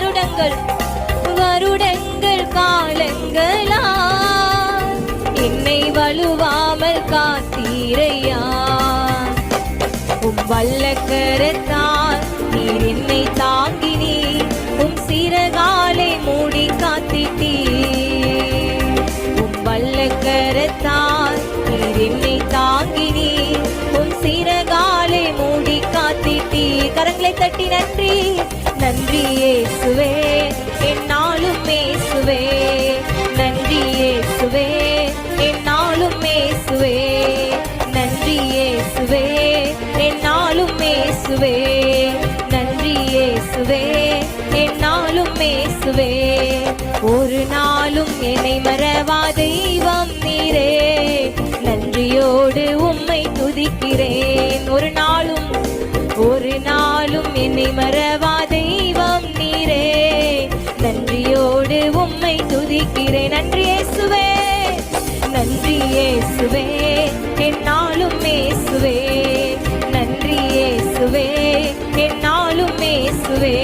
வருடங்கள் வருடங்கள் காலங்களா என்னை வலுவாமல் காத்தீரையா. வல்ல கரத்தால் நீர் என்னை தாங்கினீ, சிறகாலை மூடி காத்திட்டீ. வல்ல கரத்தால் நீர் என்னை தாங்கினீ, சிறகாலை மூடி காத்திட்டீ. கரங்களை தட்டி நன்றி நன்றி இயேசுவே, என்னாலும் இயேசுவே. நன்றி இயேசுவே, என்னாலும் இயேசுவே. நன்றி இயேசுவே, என்னாலும் இயேசுவே. நன்றி இயேசுவே, என்னாலும் இயேசுவே. ஒரு நாளும் என்னை மறவா தெய்வம் நீரே, நன்றியோடு உம்மை துதிக்கிறேன். ஒரு நாளும் என்னை மறவா தெய்வம் நீரே, நன்றியோடு உம்மை துதிக்கிறேன். நன்றி இயேசுவே, நன்றி இயேசுவே, என்னாலும் இயேசுவே. நன்றி இயேசுவே, என்னாலும் இயேசுவே.